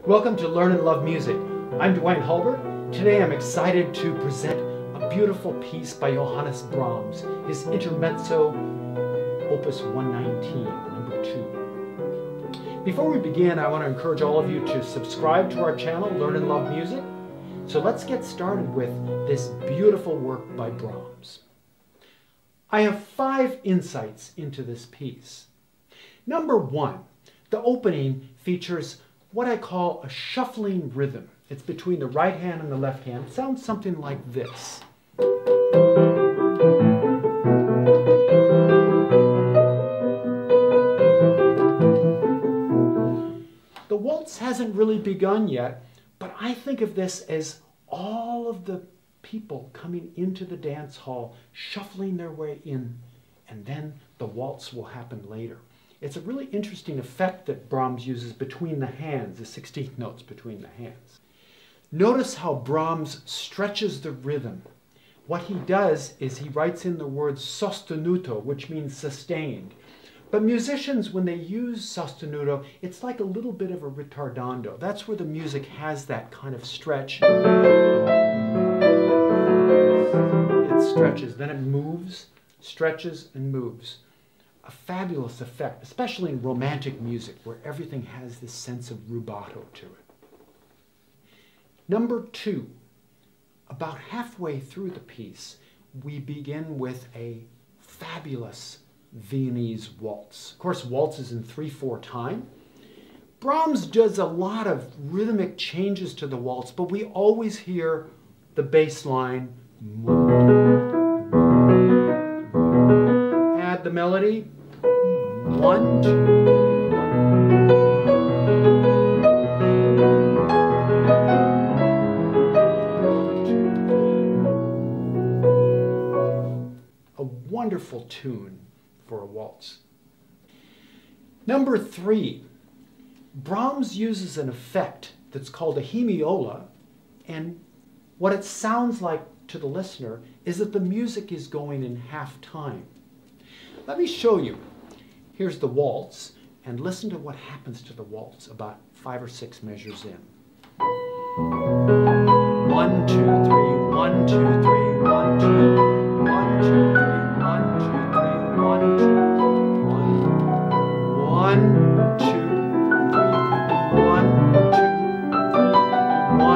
Welcome to Learn and Love Music. I'm Duane Hulbert. Today I'm excited to present a beautiful piece by Johannes Brahms, his Intermezzo, Opus 119, number 2. Before we begin, I want to encourage all of you to subscribe to our channel, Learn and Love Music. So let's get started with this beautiful work by Brahms. I have 5 insights into this piece. Number 1, the opening features what I call a shuffling rhythm. It's between the right hand and the left hand. It sounds something like this. The waltz hasn't really begun yet, but I think of this as all of the people coming into the dance hall, shuffling their way in, and then the waltz will happen later. It's a really interesting effect that Brahms uses between the hands, the 16th notes between the hands. Notice how Brahms stretches the rhythm. What he does is he writes in the word sostenuto, which means sustained. But musicians, when they use sostenuto, it's like a little bit of a ritardando. That's where the music has that kind of stretch. It stretches, then it moves, stretches, and moves. A fabulous effect, especially in romantic music, where everything has this sense of rubato to it. Number 2, about halfway through the piece, we begin with a fabulous Viennese waltz. Of course, waltz is in 3/4 time. Brahms does a lot of rhythmic changes to the waltz, but we always hear the bass line. Add the melody. 1, 2. A wonderful tune for a waltz. Number 3, Brahms uses an effect that's called a hemiola, and what it sounds like to the listener is that the music is going in half time. Let me show you. Here's the waltz, and listen to what happens to the waltz about 5 or 6 measures in. 1, 2, 3, 1, 2, 3, 1, 2, 1, 2, 3, 1, 2, 3, 1, 2, 1, 2, 3, 1, 2, 3, 1.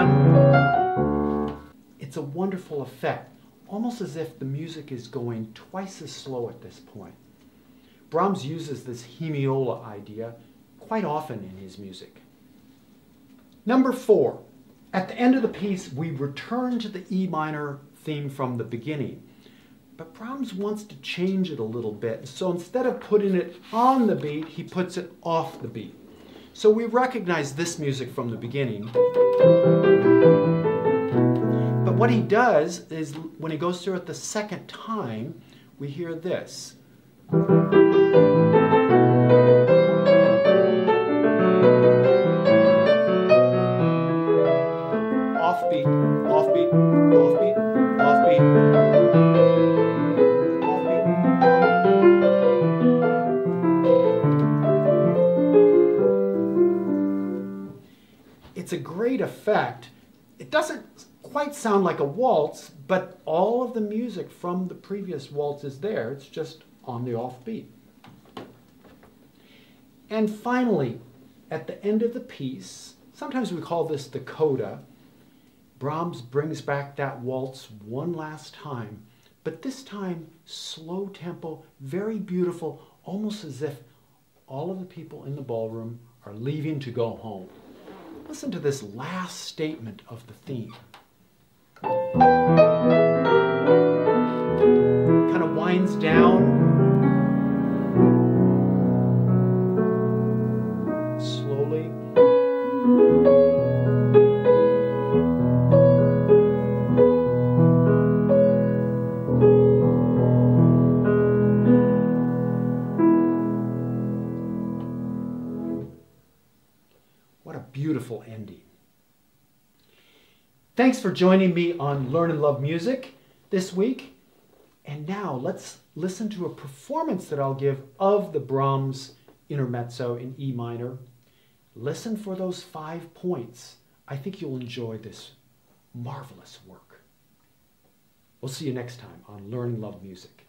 It's a wonderful effect, almost as if the music is going twice as slow at this point. Brahms uses this hemiola idea quite often in his music. Number 4, at the end of the piece, we return to the E minor theme from the beginning. But Brahms wants to change it a little bit. So instead of putting it on the beat, he puts it off the beat. So we recognize this music from the beginning. But what he does is, when he goes through it the second time, we hear this. Offbeat, offbeat, offbeat, offbeat, offbeat. It's a great effect. It doesn't quite sound like a waltz, but all of the music from the previous waltz is there. It's just on the offbeat. And finally, at the end of the piece, sometimes we call this the coda, Brahms brings back that waltz one last time, but this time slow tempo, very beautiful, almost as if all of the people in the ballroom are leaving to go home. Listen to this last statement of the theme. Kind of winds down. Slowly. What a beautiful ending. Thanks for joining me on Learn and Love Music this week. And now let's listen to a performance that I'll give of the Brahms Intermezzo in E minor. Listen for those 5 points. I think you'll enjoy this marvelous work. We'll see you next time on Learn and Love Music.